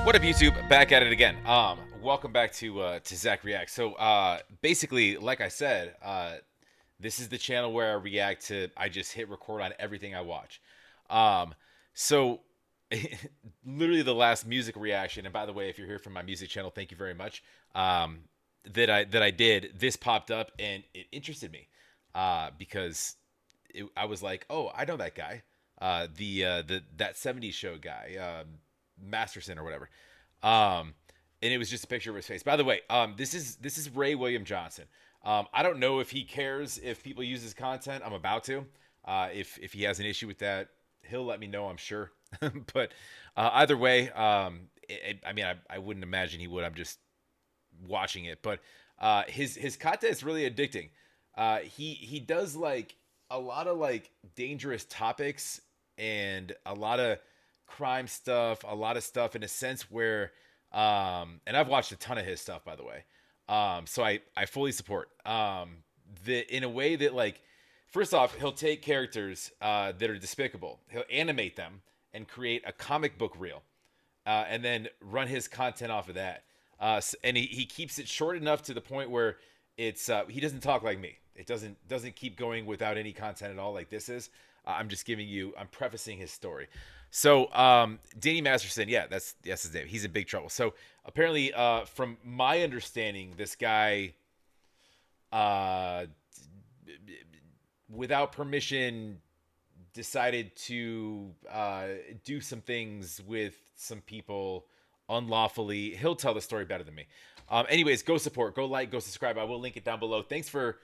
What up, YouTube? Back at it again. Welcome back to Zach React. So, basically, like I said, this is the channel where I react to. I just hit record on everything I watch. Um, so, literally the last music reaction. And by the way, if you're here from my music channel, thank you very much. That I did. This popped up and it interested me, because I was like, oh, I know that guy. The that '70s show guy. Masterson or whatever. And it was just a picture of his face. By the way, this is Ray William Johnson. I don't know if he cares if people use his content. I'm about to. If he has an issue with that, he'll let me know, I'm sure. But either way, I wouldn't imagine he would. I'm just watching it. But his content is really addicting. He does like a lot of like dangerous topics and a lot of crime stuff, a lot of stuff in a sense where and I've watched a ton of his stuff, by the way. So I fully support. In a way that, like, first off, he'll take characters that are despicable. He'll animate them and create a comic book reel, and then run his content off of that. And he keeps it short enough to the point where it's he doesn't talk like me. It doesn't keep going without any content at all like this is. I'm prefacing his story. So, Danny Masterson, yeah, that's his name. He's in big trouble. So apparently, from my understanding, this guy, uh, without permission, decided to do some things with some people unlawfully. He'll tell the story better than me. Anyways, go support, go like, go subscribe. I will link it down below. Thanks for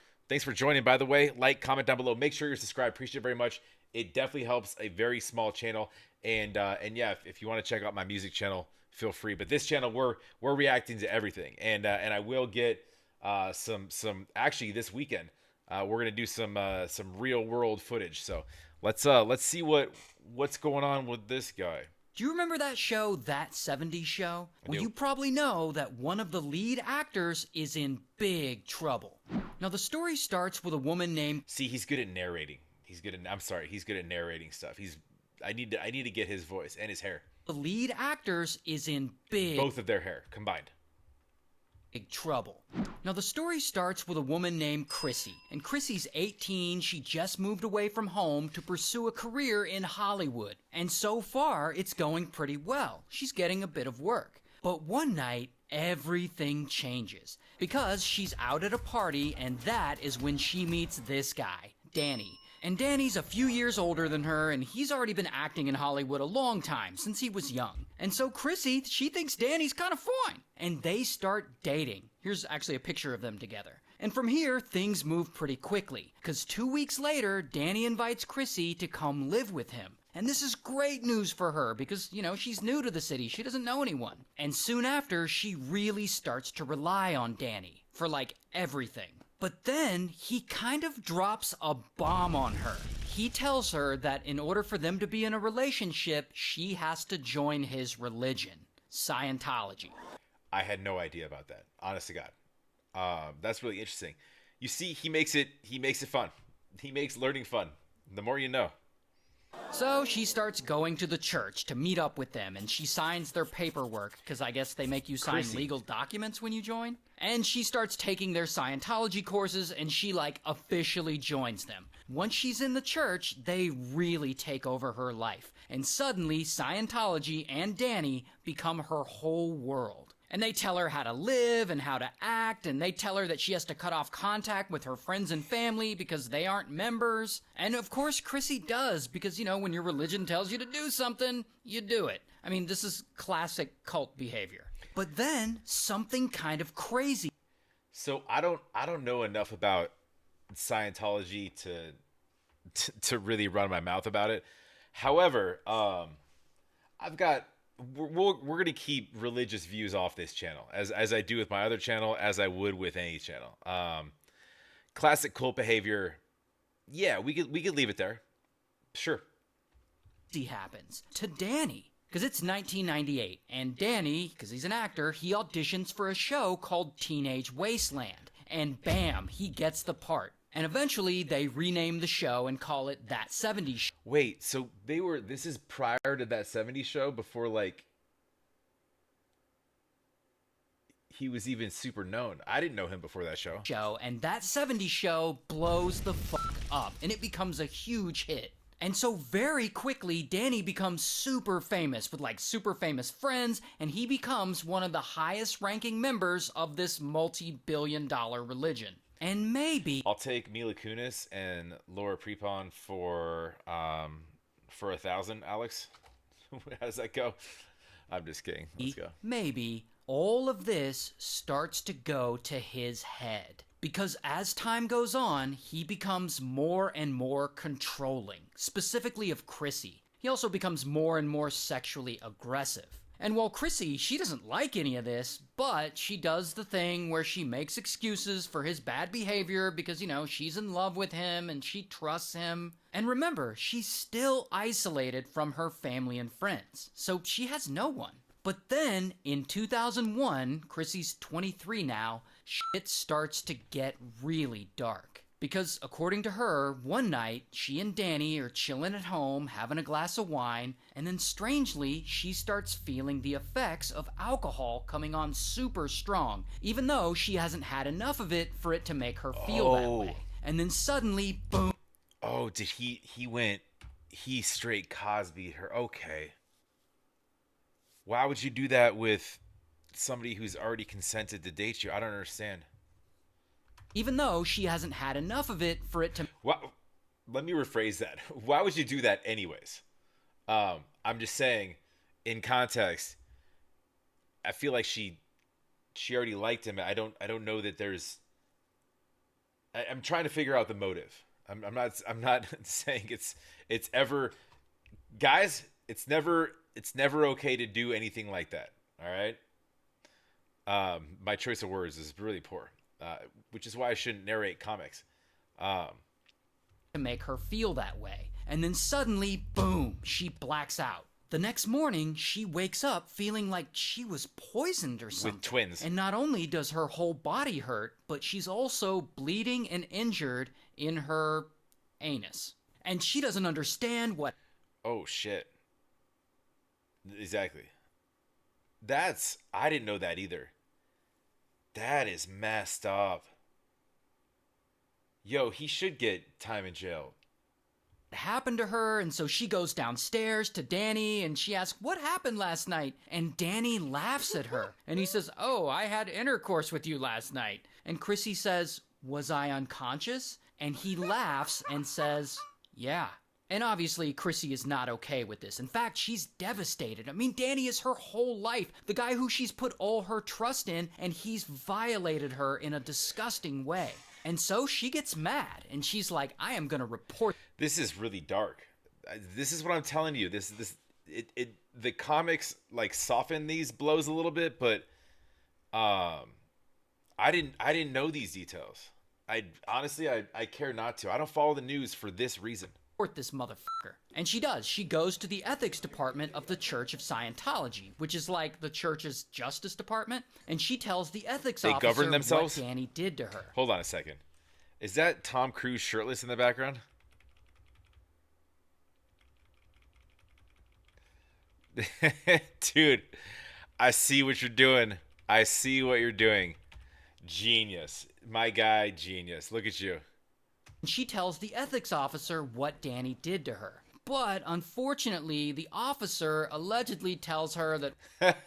joining. By the way, like, comment down below. Make sure you're subscribed. Appreciate it very much. It definitely helps a very small channel. And yeah, if you want to check out my music channel, feel free. But this channel, we're reacting to everything, and I will get some actually this weekend. We're gonna do some real world footage. So let's see what's going on with this guy. Do you remember that show, That '70s Show? I Well, do. you probably know that one of the lead actors is in big trouble. Now, the story starts with a woman named... See, he's good at narrating. I'm sorry, he's good at narrating stuff. I need to get his voice and his hair. The lead actors is in Both of their hair combined. big trouble. Now, the story starts with a woman named Chrissy. And Chrissy's 18. She just moved away from home to pursue a career in Hollywood. And so far, it's going pretty well. She's getting a bit of work. But one night, everything changes. Because she's out at a party, and that is when she meets this guy, Danny. And Danny's a few years older than her, and he's already been acting in Hollywood a long time, since he was young. And so Chrissy, she thinks Danny's kind of fine. And they start dating. Here's actually a picture of them together. And from here, things move pretty quickly. Because 2 weeks later, Danny invites Chrissy to come live with him. And this is great news for her because, she's new to the city. She doesn't know anyone. And soon after, she really starts to rely on Danny for, like, everything. But then he kind of drops a bomb on her. He tells her that in order for them to be in a relationship, she has to join his religion, Scientology. I had no idea about that. Honest to God, that's really interesting. You see, he makes it fun. He makes learning fun. The more you know. So she starts going to the church to meet up with them, and she signs their paperwork, because I guess they make you sign Chrissy. legal documents when you join. And she starts taking their Scientology courses, and she, officially joins them. Once she's in the church, they really take over her life. And suddenly, Scientology and Danny become her whole world. And they tell her how to live and how to act, and they tell her that she has to cut off contact with her friends and family because they aren't members. And of course, Chrissy does, because, when your religion tells you to do something, you do it. I mean, this is classic cult behavior. But then, something kind of crazy. So I don't know enough about Scientology to really run my mouth about it. However, I've got we're gonna keep religious views off this channel, as I do with my other channel, as I would with any channel. Classic cult behavior. Yeah, we could leave it there. Sure. Happens to Danny. Because it's 1998, and Danny, because he's an actor, he auditions for a show called Teenage Wasteland. And bam, he gets the part. And eventually, they rename the show and call it That '70s Show. Wait, so this is prior to That '70s Show, before, like, he was even super known. I didn't know him before that show. And that 70s show blows the fuck up, and it becomes a huge hit. And so very quickly, Danny becomes super famous with like super famous friends, and he becomes one of the highest ranking members of this multi-billion-dollar religion. And maybe I'll take Mila Kunis and Laura Prepon for 1,000, Alex. How does that go? I'm just kidding. Let's go. Maybe all of this starts to go to his head. Because as time goes on, he becomes more and more controlling, specifically of Chrissy. He also becomes more and more sexually aggressive. And while Chrissy, she doesn't like any of this, but she does the thing where she makes excuses for his bad behavior because, she's in love with him and she trusts him. And remember, she's still isolated from her family and friends, so she has no one. But then, in 2001, Chrissy's 23 now, shit starts to get really dark. Because, according to her, one night, she and Danny are chilling at home, having a glass of wine, and then strangely, she starts feeling the effects of alcohol coming on super strong, even though she hasn't had enough of it for it to make her feel that way. And then suddenly, boom. Oh, he straight Cosby'd her. Okay. Why would you do that with somebody who's already consented to date you? I don't understand. Even though she hasn't had enough of it for it to... Well, let me rephrase that. Why would you do that anyways? I'm just saying, in context, I feel like she already liked him. I don't know that there's... I'm trying to figure out the motive. I'm not saying it's ever... Guys, it's never okay to do anything like that. All right. My choice of words is really poor, which is why I shouldn't narrate comics. To make her feel that way. And then suddenly, boom, she blacks out. The next morning, she wakes up feeling like she was poisoned or something. With twins. And not only does her whole body hurt, but she's also bleeding and injured in her anus. And she doesn't understand what... Oh, shit. Exactly. I didn't know that either. That is messed up. Yo, he should get time in jail. Happened to her, and so she goes downstairs to Danny and she asks, what happened last night? And Danny laughs at her and he says, oh, I had intercourse with you last night. And Chrissy says, was I unconscious? And he laughs and says, yeah. And obviously, Chrissy is not okay with this. In fact, she's devastated. I mean, Danny is her whole life, the guy who she's put all her trust in, and he's violated her in a disgusting way. And so she gets mad, and she's like, I am going to report. This is really dark. This is what I'm telling you. The comics like soften these blows a little bit, but I didn't know these details. I care not to. I don't follow the news for this reason. This motherfucker. And she does. She goes to the ethics department of the Church of Scientology, which is like the church's justice department, and she tells the ethics officer govern themselves? What Danny did to her. Hold on a second. Is that Tom Cruise shirtless in the background? Dude, I see what you're doing. I see what you're doing. Genius. My guy, genius. Look at you. She tells the ethics officer what Danny did to her. But unfortunately, the officer allegedly tells her that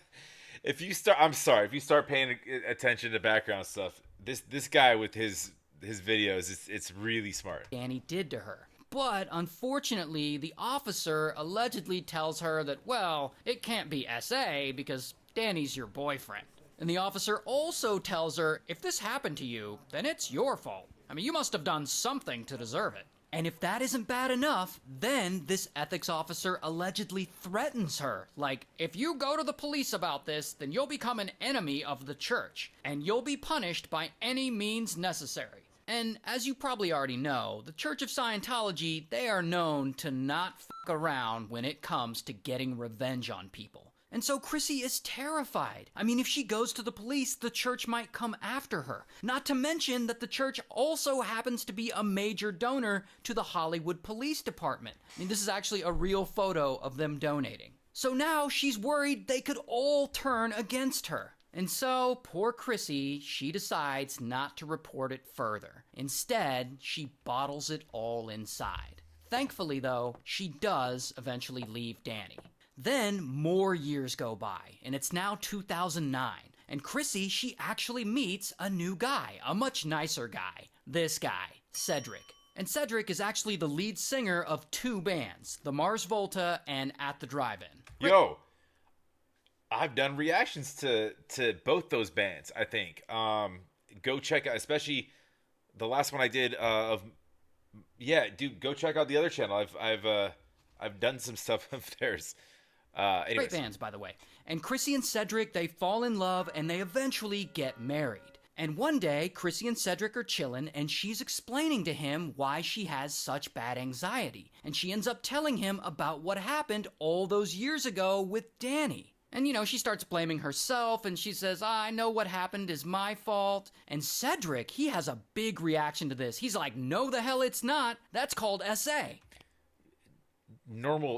if you start paying attention to background stuff, this guy with his videos, it's really smart. Danny did to her. But unfortunately, the officer allegedly tells her that, well, it can't be SA because Danny's your boyfriend. And the officer also tells her, if this happened to you, then it's your fault. I mean, you must have done something to deserve it. And if that isn't bad enough, then this ethics officer allegedly threatens her. Like, if you go to the police about this, then you'll become an enemy of the church, and you'll be punished by any means necessary. And as you probably already know, the Church of Scientology, they are known to not fuck around when it comes to getting revenge on people. And so Chrissy is terrified. I mean, if she goes to the police, the church might come after her. Not to mention that the church also happens to be a major donor to the Hollywood Police Department. I mean, this is actually a real photo of them donating. So now she's worried they could all turn against her. And so, poor Chrissy, she decides not to report it further. Instead, she bottles it all inside. Thankfully, though, she does eventually leave Danny. Then, more years go by, and it's now 2009. And Chrissy, she actually meets a new guy, a much nicer guy. This guy, Cedric. And Cedric is actually the lead singer of two bands, the Mars Volta and At the Drive-In. Yo, I've done reactions to both those bands, I think. Go check out, especially the last one I did dude, go check out the other channel. I've done some stuff of theirs. Great bands, by the way. And Chrissy and Cedric, they fall in love and they eventually get married. And one day, Chrissy and Cedric are chilling, and she's explaining to him why she has such bad anxiety. And she ends up telling him about what happened all those years ago with Danny. And, she starts blaming herself, and she says, I know what happened is my fault. And Cedric, he has a big reaction to this. He's like, no the hell it's not. That's called SA.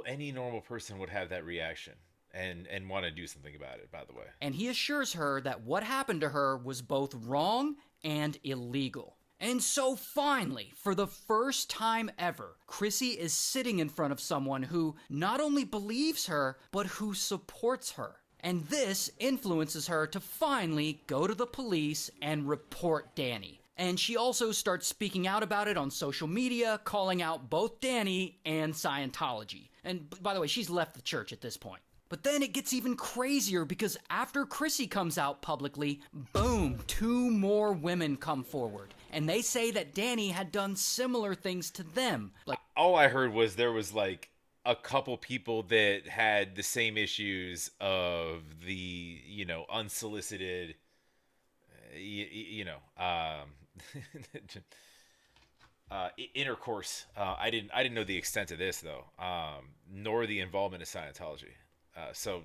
Any normal person would have that reaction. And want to do something about it, by the way. And he assures her that what happened to her was both wrong and illegal. And so finally, for the first time ever, Chrissy is sitting in front of someone who not only believes her, but who supports her. And this influences her to finally go to the police and report Danny. And she also starts speaking out about it on social media, calling out both Danny and Scientology. And by the way, she's left the church at this point. But then it gets even crazier because after Chrissy comes out publicly, boom, two more women come forward. And they say that Danny had done similar things to them. All I heard was there was like a couple people that had the same issues of the, unsolicited, intercourse. I didn't know the extent of this though, nor the involvement of Scientology. So,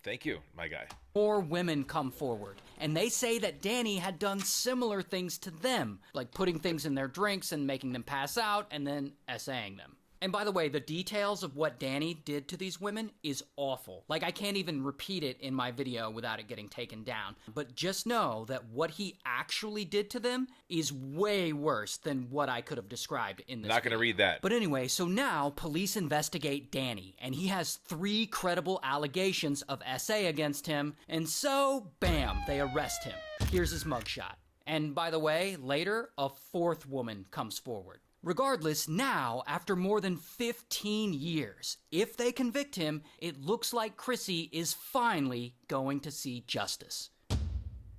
thank you, my guy. More women come forward, and they say that Danny had done similar things to them, like putting things in their drinks and making them pass out, and then SAing them. And by the way, the details of what Danny did to these women is awful. I can't even repeat it in my video without it getting taken down. But just know that what he actually did to them is way worse than what I could have described in this Not going to read that. But anyway, so now police investigate Danny, and he has 3 credible allegations of SA against him. And so, bam, they arrest him. Here's his mugshot. And by the way, later, a 4th woman comes forward. Regardless, now, after more than 15 years, if they convict him, it looks like Chrissy is finally going to see justice.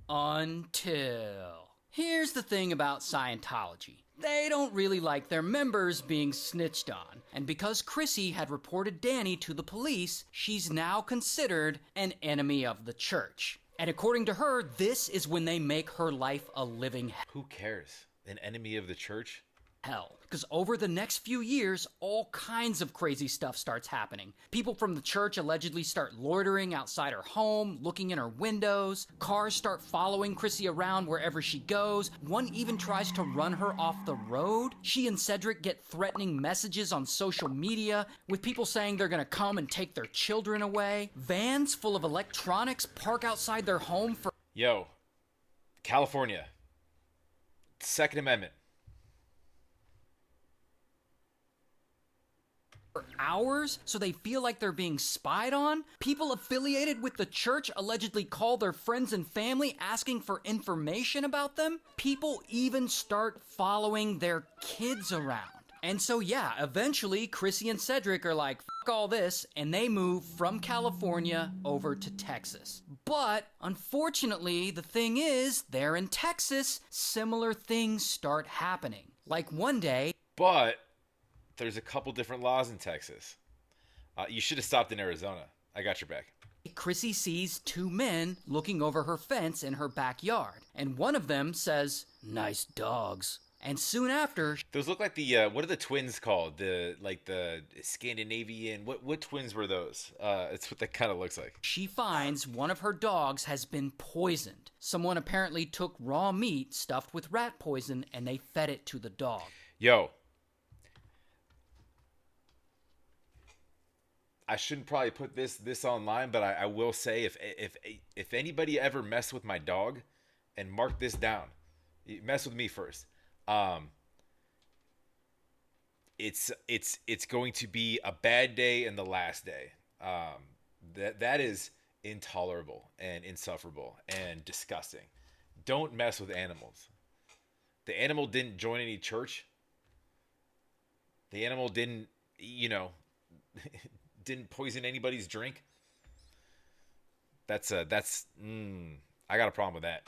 Until... Here's the thing about Scientology. They don't really like their members being snitched on. And because Chrissy had reported Danny to the police, she's now considered an enemy of the church. And according to her, this is when they make her life a living hell. Who cares? An enemy of the church? Hell. Because over the next few years, all kinds of crazy stuff starts happening. People from the church allegedly start loitering outside her home, looking in her windows. Cars start following Chrissy around wherever she goes. One even tries to run her off the road. She and Cedric get threatening messages on social media, with people saying they're gonna come and take their children away. Vans full of electronics park outside their home for... Yo, California. Second Amendment. hours so they feel like they're being spied on. People affiliated with the church allegedly call their friends and family asking for information about them. People even start following their kids around. And so yeah, eventually Chrissy and Cedric are like, fuck all this, and they move from California over to Texas. But unfortunately, the thing is, they're in Texas, similar things start happening. Like one day... But there's a couple different laws in Texas. You should have stopped in Arizona. I got your back. Chrissy sees two men looking over her fence in her backyard, and one of them says, "Nice dogs." And soon after... Those look like the, what are the twins called? The Scandinavian, what twins were those? It's what that kind of looks like. She finds one of her dogs has been poisoned. Someone apparently took raw meat stuffed with rat poison and they fed it to the dog. Yo. I shouldn't probably put this online, but I will say if anybody ever mess with my dog, and mark this down, mess with me first. Um, it's going to be a bad day and the last day. That is intolerable and insufferable and disgusting. Don't mess with animals. The animal didn't join any church. The animal didn't, you know, didn't poison anybody's drink. I got a problem with that.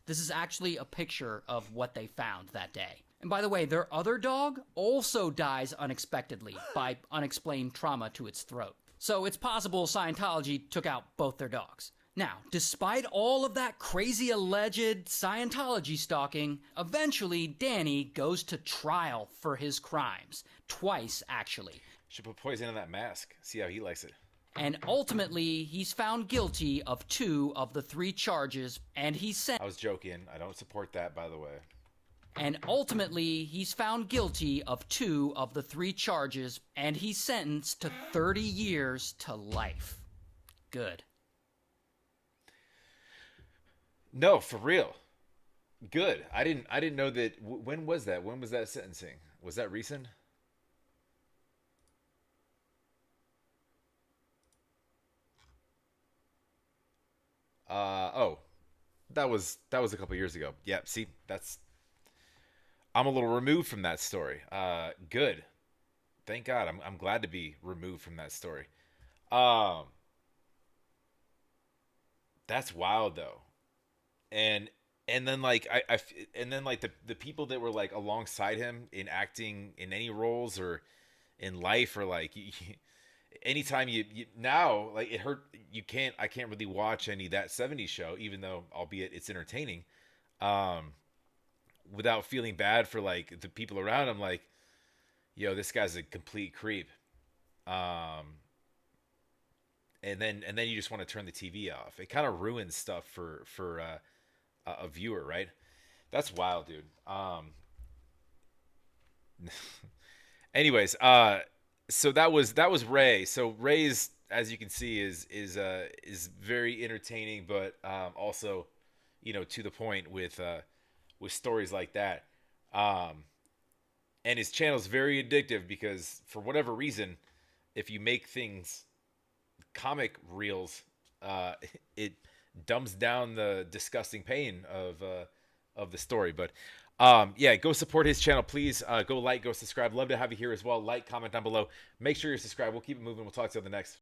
This is actually a picture of what they found that day. And by the way, their other dog also dies unexpectedly by unexplained trauma to its throat. So it's possible Scientology took out both their dogs. Now, despite all of that crazy alleged Scientology stalking, eventually Danny goes to trial for his crimes. Twice, actually. Should put poison in that mask. See how he likes it. And ultimately, he's found guilty of 2 of the 3 charges, and he's sent. I was joking. I don't support that, by the way. And ultimately, he's found guilty of 2 of the 3 charges, and he's sentenced to 30 years to life. Good. No, for real. Good. I didn't know that. When was that? When was that sentencing? Was that recent? Oh, that was a couple years ago. Yeah, see, I'm a little removed from that story. Good. Thank God. I'm glad to be removed from that story. Um, that's wild though. And and then like and then like the people that were like alongside him in acting in any roles or in life or like anytime you now like it hurt I can't really watch any that 70s show even though albeit it's entertaining um without feeling bad for like the people around him like yo this guy's a complete creep um and then you just want to turn the TV off. It kind of ruins stuff for a viewer, right? That's wild, dude. Anyways, so that was Ray. So Ray's, as you can see, is very entertaining, but also, to the point with stories like that. Um, and his channel is very addictive because for whatever reason, if you make things comic reels, uh, it dumbs down the disgusting pain of the story. But yeah, go support his channel, please. Go like, go subscribe. Love to have you here as well. Like, comment down below. Make sure you're subscribed. We'll keep it moving. We'll talk to you on the next.